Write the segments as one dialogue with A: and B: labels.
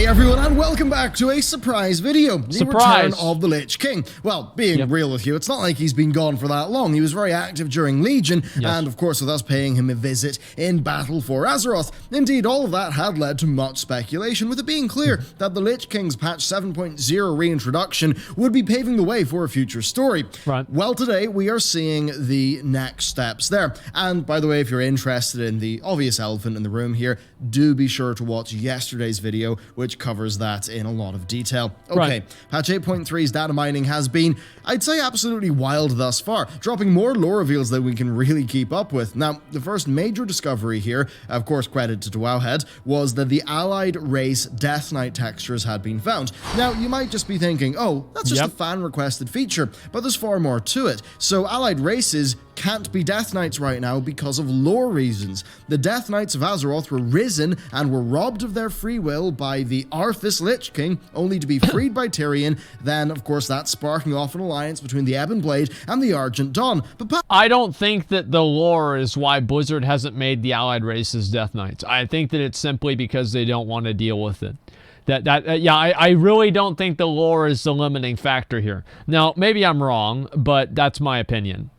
A: Hey everyone, and welcome back to a surprise video. The return of the Lich King. Well, being real with you, it's not like he's been gone for that long. He was very active during Legion, and of course with us paying him a visit in battle for Azeroth. Indeed, all of that had led to much speculation, with it being clear that the Lich King's patch 7.0 reintroduction would be paving the way for a future story.
B: Right.
A: Well, today we are seeing the next steps there. And by the way, if you're interested in the obvious elephant in the room here, do be sure to watch yesterday's video, which covers that in a lot of detail. Okay, patch 8.3's data mining has been, I'd say, absolutely wild thus far, dropping more lore reveals than we can really keep up with. Now, the first major discovery here, of course credited to Wowhead, was that the allied race Death Knight textures had been found. Now, you might just be thinking, oh, that's just a fan-requested feature, but there's far more to it. So allied races can't be Death Knights right now because of lore reasons. The Death Knights of Azeroth were risen and were robbed of their free will by the Arthas Lich King, only to be freed by Tyrion, then of course that's sparking off an alliance between the Ebon Blade and the Argent Dawn. But
B: I don't think that the lore is why Blizzard hasn't made the allied races Death Knights. I think that it's simply because they don't want to deal with it. I really don't think the lore is the limiting factor here. Now, maybe I'm wrong, but that's my opinion.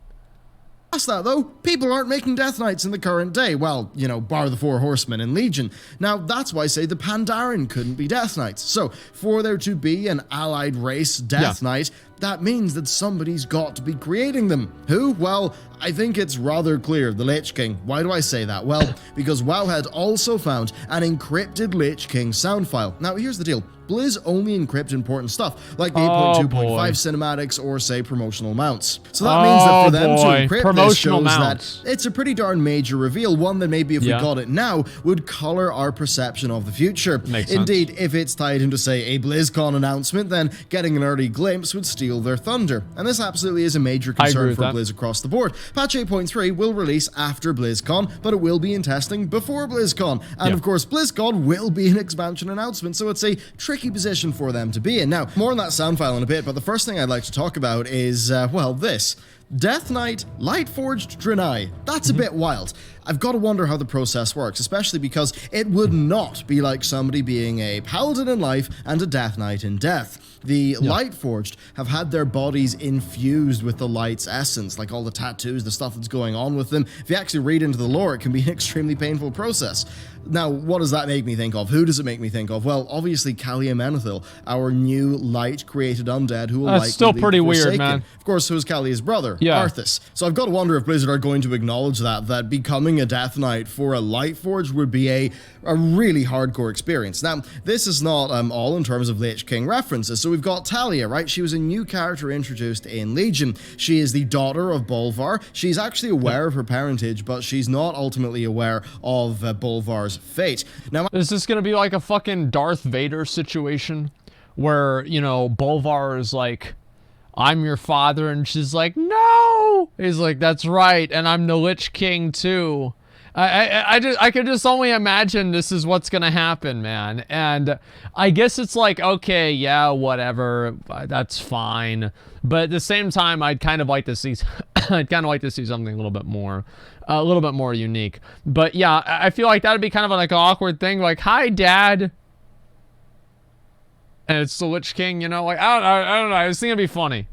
A: Past that though, people aren't making Death Knights in the current day, well, you know, bar the Four Horsemen in Legion. Now, that's why, say, the Pandaren couldn't be Death Knights. So, for there to be an allied race Death Knight, that means that somebody's got to be creating them. Who? Well, I think it's rather clear, the Lich King. Why do I say that? Well, because Wowhead also found an encrypted Lich King sound file. Now, here's the deal. Blizz only encrypt important stuff, like the 8.2.5 cinematics or, say, promotional mounts. So that means that for them to encrypt this shows that it's a pretty darn major reveal, one that maybe if we got it now would color our perception of the future. Indeed, if it's tied into, say, a BlizzCon announcement, then getting an early glimpse would steal their thunder. And this absolutely is a major concern for Blizz across the board. Patch 8.3 will release after BlizzCon, but it will be in testing before BlizzCon. And of course, BlizzCon will be an expansion announcement, so it's a tricky position for them to be in. Now, more on that sound file in a bit, but the first thing I'd like to talk about is, well, this. Death Knight, Lightforged Draenei. That's a bit wild. I've got to wonder how the process works, especially because it would not be like somebody being a paladin in life and a Death Knight in death. The Lightforged have had their bodies infused with the light's essence, like all the tattoos, the stuff that's going on with them. If you actually read into the lore, it can be an extremely painful process. Now, what does that make me think of? Who does it make me think of? Well, obviously, Talia and Anduin, our new light-created undead who will likely
B: still pretty
A: be forsaken.
B: weird, man.
A: Of course, who's Kalia's brother, Arthas. So I've got to wonder if Blizzard are going to acknowledge that becoming a Death Knight for a Lightforged would be a really hardcore experience. Now, this is not all in terms of Lich King references. So we've got Talia, right? She was a new character introduced in Legion. She is the daughter of Bolvar. She's actually aware of her parentage, but she's not ultimately aware of Bolvar's fate. Now,
B: is this gonna be like a fucking Darth Vader situation where, you know, Bolvar is like, I'm your father, and she's like, no! He's like, that's right, and I'm the Lich King too. I could just only imagine this is what's gonna happen, man. And I guess it's like, okay, yeah, whatever, that's fine. But at the same time, I'd kind of like to see, I'd kind of like to see something a little bit more unique. But yeah, I feel like that'd be kind of like an awkward thing, like, hi, Dad. And it's the Lich King, you know, like, I don't know, I was thinking it'd be funny.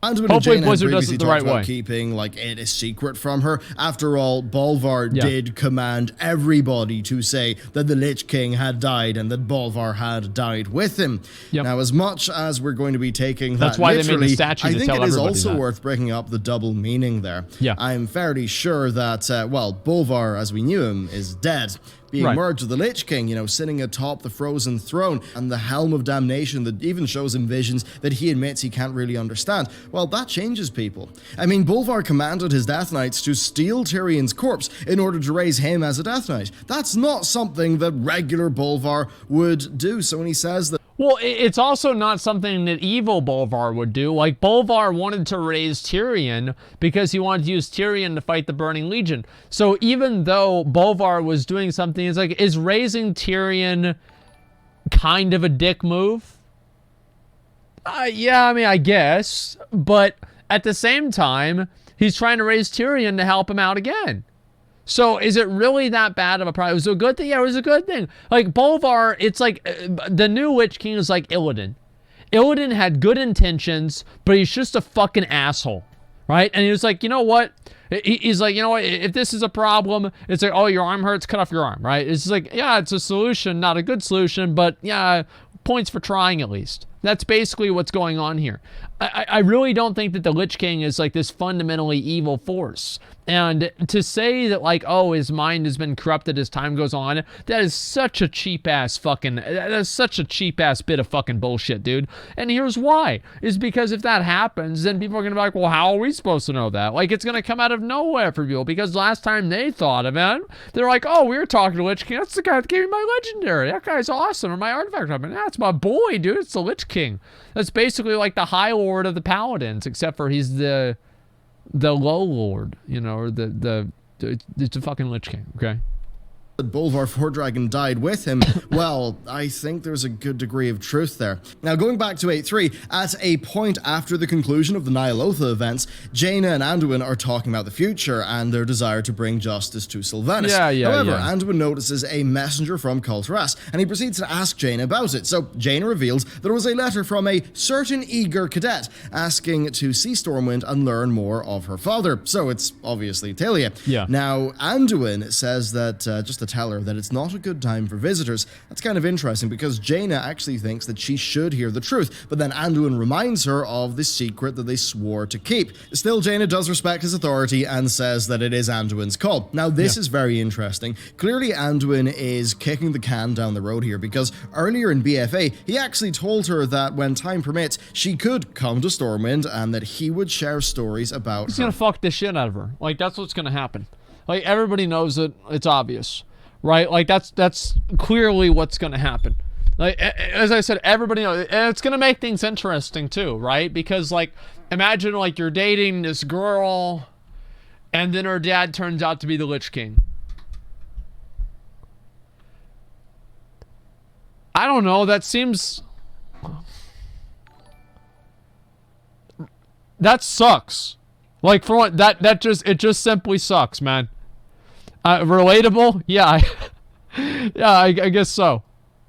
A: Hopefully
B: Blizzard does it the right way.
A: Keeping like it a secret from her. After all, Bolvar did command everybody to say that the Lich King had died and that Bolvar had died with him. Now, as much as we're going to be taking that literally,
B: they made the statue
A: I
B: to
A: think
B: tell
A: it is
B: everybody
A: also
B: that.
A: worth bringing up the double meaning there. I'm fairly sure that, well, Bolvar, as we knew him, is dead. Being merged with the Lich King, you know, sitting atop the frozen throne and the Helm of Damnation that even shows him visions that he admits he can't really understand. Well, that changes people. I mean, Bolvar commanded his Death Knights to steal Tyrion's corpse in order to raise him as a Death Knight. That's not something that regular Bolvar would do. So when he says that...
B: Well, it's also not something that evil Bolvar would do. Like, Bolvar wanted to raise Tyrion because he wanted to use Tyrion to fight the Burning Legion. So even though Bolvar was doing something, it's like, is raising Tyrion kind of a dick move? Yeah, I mean, I guess. But at the same time, he's trying to raise Tyrion to help him out again. So is it really that bad of a problem? It was a good thing. Yeah, it was a good thing. Like Bolvar, it's like the new Lich King is like Illidan. Illidan had good intentions, but he's just a fucking asshole, right? And he was like, you know what? He's like, you know what? If this is a problem, it's like, oh, your arm hurts, cut off your arm, right? It's like, yeah, it's a solution, not a good solution, but yeah, points for trying at least. That's basically what's going on here. I really don't think that the Lich King is like this fundamentally evil force. And to say that like, oh, his mind has been corrupted as time goes on, that is such a cheap ass bit of fucking bullshit, dude. And here's why. Is because if that happens, then people are going to be like, well, how are we supposed to know that? Like, it's going to come out of nowhere for people, because last time they thought of it, they're like, oh, we were talking to Lich King. That's the guy that gave me my legendary. That guy's awesome. Or my artifact. I mean, that's my boy, dude. It's the Lich King. That's basically like the High Lord of the Paladins, except for he's the Low Lord, you know, or it's a fucking Lich King, okay?
A: Bolvar Fordragon died with him, well, I think there's a good degree of truth there. Now, going back to 8.3, at a point after the conclusion of the Ny'alotha events, Jaina and Anduin are talking about the future and their desire to bring justice to Sylvanas. However, Anduin notices a messenger from Kulturas, and he proceeds to ask Jaina about it. So, Jaina reveals there was a letter from a certain eager cadet asking to see Stormwind and learn more of her father. So, it's obviously Talia. Now, Anduin says that, just to tell her that it's not a good time for visitors. That's kind of interesting, because Jaina actually thinks that she should hear the truth, but then Anduin reminds her of the secret that they swore to keep. Still, Jaina does respect his authority and says that it is Anduin's call. Now, this is very interesting. Clearly, Anduin is kicking the can down the road here, because earlier in BFA, he actually told her that when time permits, she could come to Stormwind and that he would share stories about her.
B: He's gonna fuck the shit out of her. Like, that's what's gonna happen. Like, everybody knows it. It's obvious. Right? Like, that's clearly what's going to happen. Like, as I said, everybody knows. And it's going to make things interesting, too, right? Because, like, imagine, like, you're dating this girl, and then her dad turns out to be the Lich King. I don't know. That seems... That sucks. Like, for what... It just simply sucks, man. Relatable? Yeah, I guess so.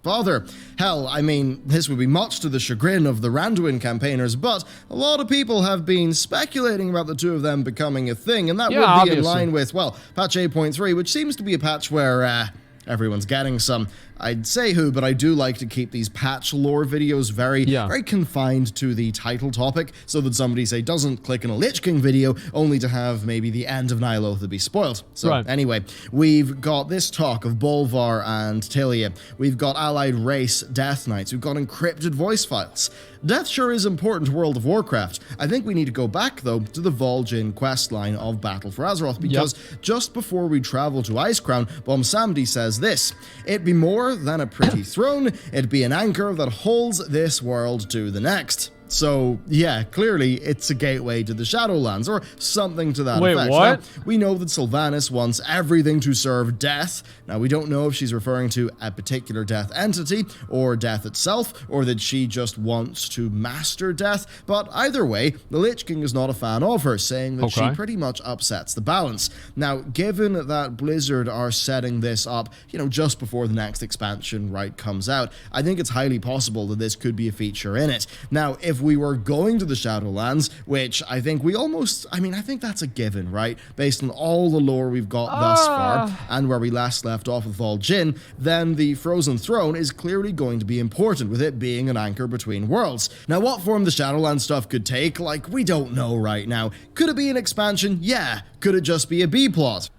A: Father. Hell, I mean, this would be much to the chagrin of the Randuin campaigners, but a lot of people have been speculating about the two of them becoming a thing, and that would be in line with, well, patch 8.3, which seems to be a patch where, everyone's getting some. I'd say who, but I do like to keep these patch lore videos very confined to the title topic, so that somebody, say, doesn't click on a Lich King video only to have maybe the end of Ny'alotha be spoiled. So anyway, we've got this talk of Bolvar and Talia. We've got allied race Death Knights. We've got encrypted voice files. Death sure is important to World of Warcraft. I think we need to go back, though, to the vol'jin questline of Battle for Azeroth, because just before we travel to Icecrown, Bomsamdi says this: "It be more than a pretty throne, it be an anchor that holds this world to the next." So, yeah, clearly it's a gateway to the Shadowlands, or something to that effect.
B: What?
A: Now, we know that Sylvanas wants everything to serve death. Now, we don't know if she's referring to a particular death entity, or death itself, or that she just wants to master death, but either way, the Lich King is not a fan of her, saying that she pretty much upsets the balance. Now, given that Blizzard are setting this up, you know, just before the next expansion comes out, I think it's highly possible that this could be a feature in it. Now, if we were going to the Shadowlands, which I think I think that's a given, right? Based on all the lore we've got thus far, and where we last left off with vol'jin, then the Frozen Throne is clearly going to be important, with it being an anchor between worlds. Now, what form the Shadowlands stuff could take, we don't know right now. Could it be an expansion? Yeah. Could it just be a B-plot?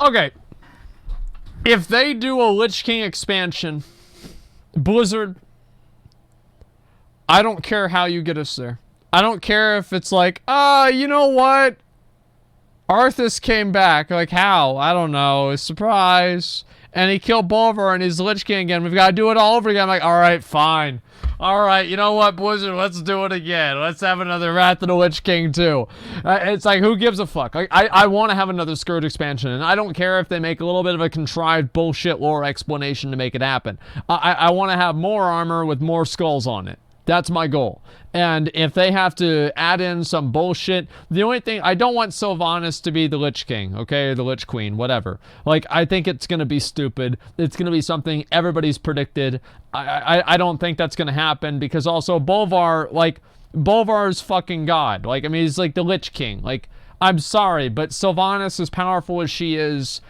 B: Okay. If they do a Lich King expansion, Blizzard, I don't care how you get us there. I don't care if it's like, you know what? Arthas came back. Like, how? I don't know. A surprise. And he killed Bolvar and he's Lich King again. We've got to do it all over again. I'm like, alright, fine. Alright, you know what, Blizzard? Let's do it again. Let's have another Wrath of the Lich King, too. It's like, who gives a fuck? Like, I want to have another Scourge expansion, and I don't care if they make a little bit of a contrived bullshit lore explanation to make it happen. I want to have more armor with more skulls on it. That's my goal. And if they have to add in some bullshit, the only thing, I don't want Sylvanas to be the Lich King, okay? Or the Lich Queen, whatever. Like, I think it's going to be stupid. It's going to be something everybody's predicted. I don't think that's going to happen, because also Bolvar, like, Bolvar's fucking God. Like, I mean, he's like the Lich King. Like, I'm sorry, but Sylvanas, as powerful as she is,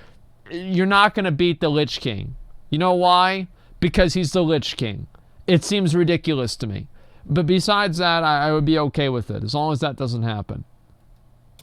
B: you're not going to beat the Lich King. You know why? Because he's the Lich King. It seems ridiculous to me. But besides that, I would be okay with it, as long as that doesn't happen.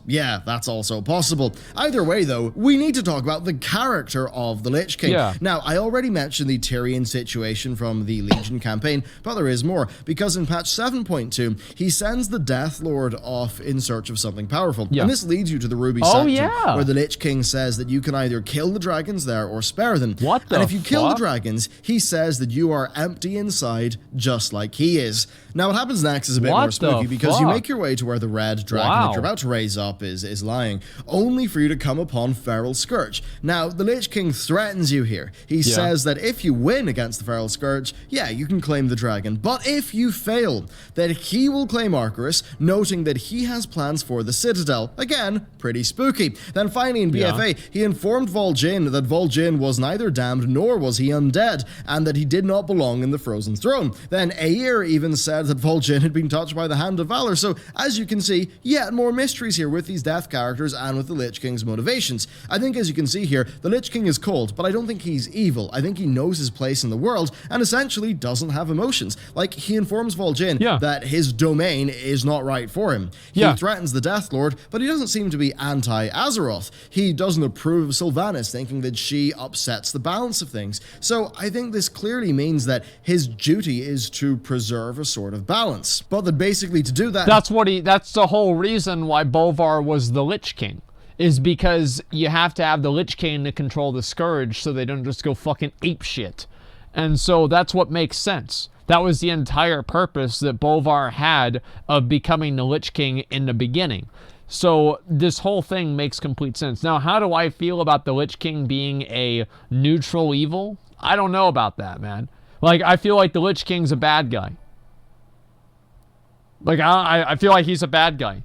A: Yeah, that's also possible. Either way, though, we need to talk about the character of the Lich King.
B: Yeah.
A: Now, I already mentioned the Tyrion situation from the Legion campaign, but there is more, because in patch 7.2, he sends the Death Lord off in search of something powerful.
B: Yeah.
A: And this leads you to the Ruby Sanctum,
B: yeah.
A: where the Lich King says that you can either kill the dragons there or spare them.
B: What the
A: And if you kill the
B: fuck?
A: dragons, he says that you are empty inside, just like he is. Now, what happens next is a bit
B: What
A: more
B: the
A: spooky, because you
B: fuck?
A: make your way to where the red dragon
B: Wow.
A: that you're about to raise up is lying, only for you to come upon Feral Scourge. Now, the Lich King threatens you here. He says that if you win against the Feral Scourge, yeah, you can claim the dragon, but if you fail, that he will claim Arcturus, noting that he has plans for the Citadel. Again, pretty spooky. Then finally in BFA, he informed vol'jin that vol'jin was neither damned nor was he undead, and that he did not belong in the Frozen Throne. Then Aer even said that vol'jin had been touched by the Hand of Valor. So, as you can see, yet more mysteries here with these death characters and with the Lich King's motivations. I think, as you can see here, the Lich King is cold, but I don't think he's evil. I think he knows his place in the world and essentially doesn't have emotions. Like, he informs vol'jin that his domain is not right for him. He threatens the Death Lord, but he doesn't seem to be anti-Azeroth. He doesn't approve of Sylvanas, thinking that she upsets the balance of things. So I think this clearly means that his duty is to preserve a sort of balance. But that basically to do that...
B: That's the whole reason why Bolvar was the Lich King, is because you have to have the Lich King to control the Scourge so they don't just go fucking apeshit. And so that's what makes sense. That was the entire purpose that Bolvar had of becoming the Lich King in the beginning. So this whole thing makes complete sense. Now, how do I feel about the Lich King being a neutral evil? I don't know about that, man. Like, I feel like the Lich King's a bad guy. Like, I feel like he's a bad guy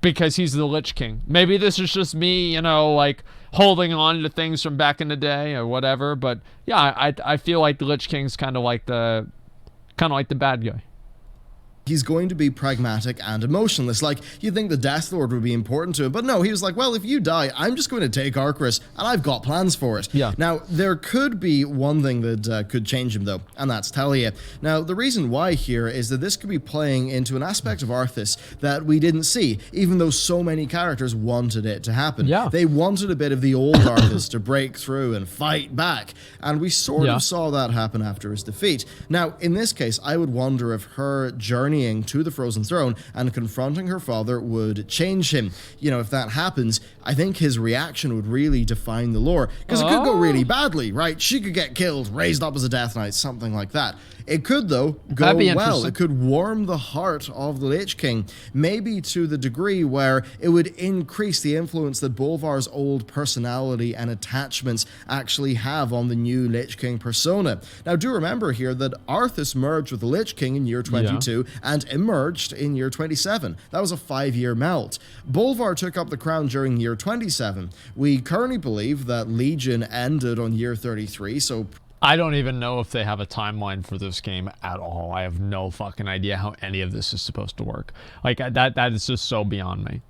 B: because he's the Lich King. Maybe this is just me, you know, like, holding on to things from back in the day or whatever. But, yeah, I feel like the Lich King's kind of like the bad guy.
A: He's going to be pragmatic and emotionless. Like, you'd think the Death Lord would be important to him, but no, he was like, well, if you die, I'm just going to take Arcturus, and I've got plans for it.
B: Yeah.
A: Now, there could be one thing that could change him, though, and that's Talia. Now, the reason why here is that this could be playing into an aspect of Arthas that we didn't see, even though so many characters wanted it to happen.
B: Yeah.
A: They wanted a bit of the old Arthas to break through and fight back, and we sort of saw that happen after his defeat. Now, in this case, I would wonder if her journeying to the Frozen Throne and confronting her father would change him. You know, if that happens, I think his reaction would really define the lore, because it could go really badly, right? She could get killed, raised up as a Death Knight, something like that. It could, though, go well. It could warm the heart of the Lich King, maybe to the degree where it would increase the influence that Bolvar's old personality and attachments actually have on the new Lich King persona. Now, do remember here that Arthas merged with the Lich King in year 22 and emerged in year 27. That was a 5-year melt. Bolvar took up the crown during year 27. We currently believe that Legion ended on year 33, so...
B: I don't even know if they have a timeline for this game at all. I have no fucking idea how any of this is supposed to work. Like, that is just so beyond me.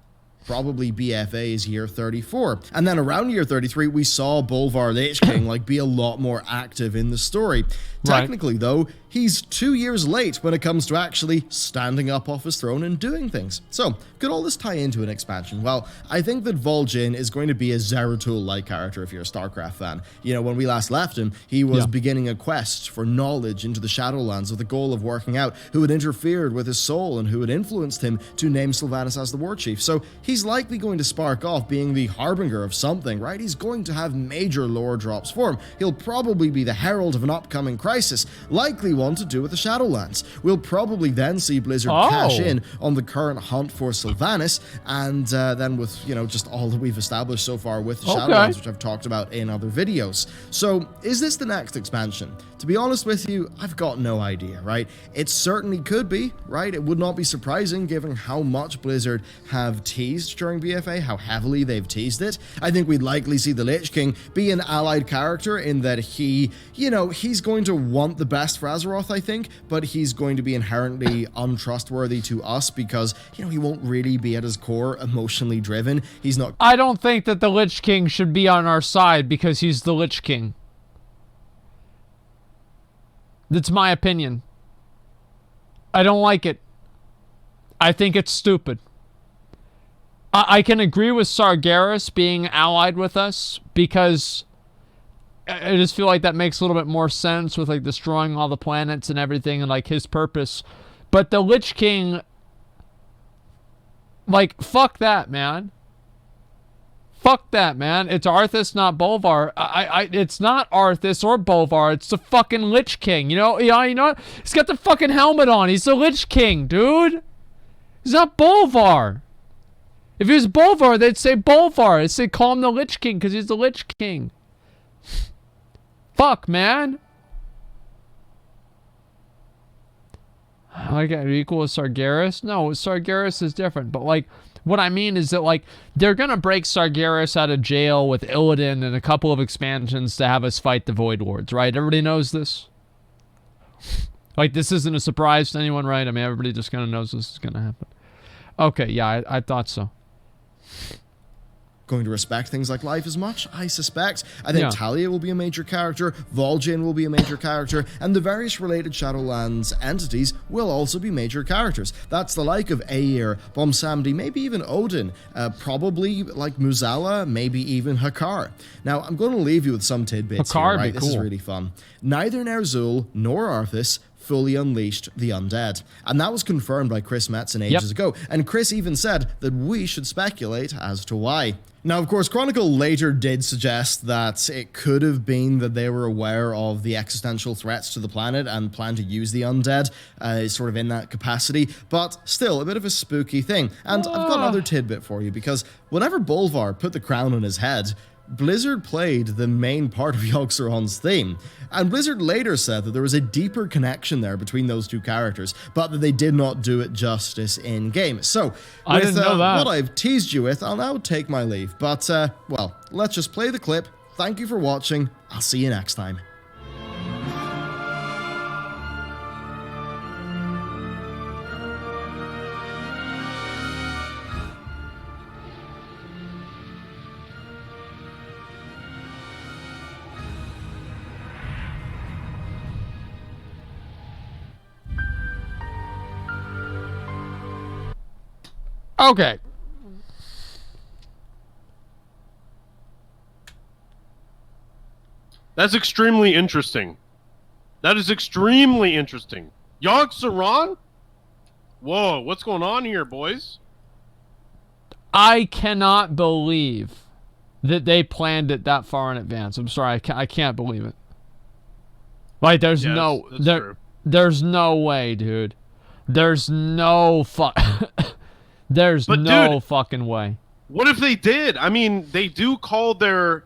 A: Probably BFA's year 34. And then around year 33, we saw Bolvar Lich King like be a lot more active in the story. Technically, though, he's 2 years late when it comes to actually standing up off his throne and doing things. So, could all this tie into an expansion? Well, I think that vol'jin is going to be a Zeratul-like character if you're a StarCraft fan. You know, when we last left him, he was beginning a quest for knowledge into the Shadowlands with the goal of working out who had interfered with his soul and who had influenced him to name Sylvanas as the war chief. So, he he's likely going to spark off being the harbinger of something, right? He's going to have major lore drops for him. He'll probably be the herald of an upcoming crisis, likely one to do with the Shadowlands. We'll probably then see Blizzard cash in on the current hunt for Sylvanas, and then with, you know, just all that we've established so far with the Shadowlands, which I've talked about in other videos. So, is this the next expansion? To be honest with you, I've got no idea, right? It certainly could be, right? It would not be surprising given how much Blizzard have teased during BFA, how heavily they've teased it. I think we'd likely see the Lich King be an allied character in that he, you know, he's going to want the best for Azeroth, I think, but he's going to be inherently untrustworthy to us because, you know, he won't really be at his core emotionally driven. He's not...
B: I don't think that the Lich King should be on our side because he's the Lich King. That's my opinion. I don't like it. I think it's stupid. I can agree with Sargeras being allied with us because I just feel like that makes a little bit more sense with like destroying all the planets and everything and like his purpose. But the Lich King, like, fuck that, man. Fuck that, man. It's Arthas, not Bolvar. It's not Arthas or Bolvar. It's the fucking Lich King. You know what? He's got the fucking helmet on. He's the Lich King, dude. He's not Bolvar. If he was Bolvar, they'd say Bolvar. They'd say call him the Lich King because he's the Lich King. Fuck, man. Like, are you equal with Sargeras? No, Sargeras is different. But, like, what I mean is that, like, they're going to break Sargeras out of jail with Illidan and a couple of expansions to have us fight the Void Lords, right? Everybody knows this? Like, this isn't a surprise to anyone, right? I mean, everybody just kind of knows this is going to happen. Okay, yeah, I thought so.
A: Going to respect things like life as much, I suspect. I think Talia will be a major character, vol'jin will be a major character, and the various related Shadowlands entities will also be major characters. That's the like of Aegir, Bomsamdi, maybe even Odin, probably like Muzala, maybe even Hakar. Now, I'm going to leave you with some tidbits here, right? This is really fun. Neither Ner'zhul nor Arthas fully unleashed the undead. And that was confirmed by Chris Metzen ages ago. And Chris even said that we should speculate as to why. Now, of course, Chronicle later did suggest that it could have been that they were aware of the existential threats to the planet and planned to use the undead sort of in that capacity, but still a bit of a spooky thing. And I've got another tidbit for you, because whenever Bolvar put the crown on his head, Blizzard played the main part of Yogg-Saron's theme, and Blizzard later said that there was a deeper connection there between those two characters, but that they did not do it justice in-game. So, with what I've teased you with, I'll now take my leave, but, well, let's just play the clip. Thank you for watching. I'll see you next time.
B: Okay.
C: That's extremely interesting. That is extremely interesting. Yogg-Saron? Whoa, what's going on here, boys?
B: I cannot believe that they planned it that far in advance. I'm sorry, I can't believe it. Like, there's there's no way, dude. There's no There's no fucking way.
C: What if they did? I mean, they do call their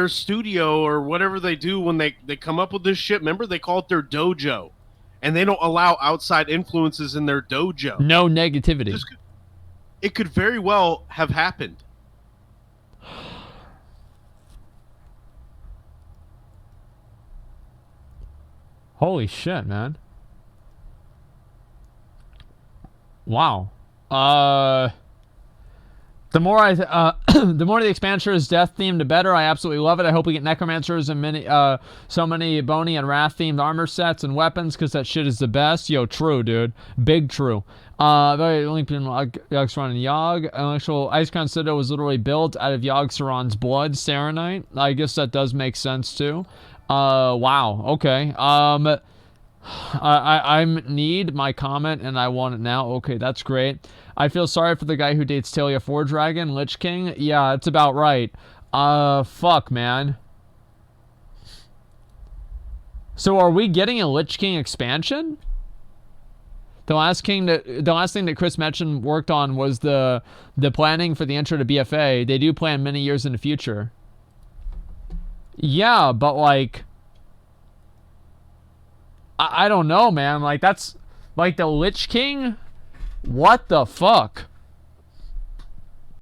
C: studio or whatever they do when they come up with this shit. Remember, they call it their dojo. And they don't allow outside influences in their dojo.
B: No negativity.
C: It could very well have happened.
B: Holy shit, man. Wow. The more the expansion is death themed, the better. I absolutely love it. I hope we get necromancers and so many bony and wrath themed armor sets and weapons, because that shit is the best. Yo, true, dude. Big true. Very linked in Yogg-Saron and Yogg. Actual Icecrown Citadel was literally built out of Yogg-Saron's blood, Serenite. I guess that does make sense too. Wow. Okay. I need my comment and I want it now. Okay, that's great. I feel sorry for the guy who dates Talia 4 Dragon, Lich King. Yeah, that's about right. Fuck, man. So are we getting a Lich King expansion? The last thing that Chris mentioned worked on was the planning for the intro to BFA. They do plan many years in the future. Yeah, but like, I don't know, man. Like, that's like the Lich King. What the fuck?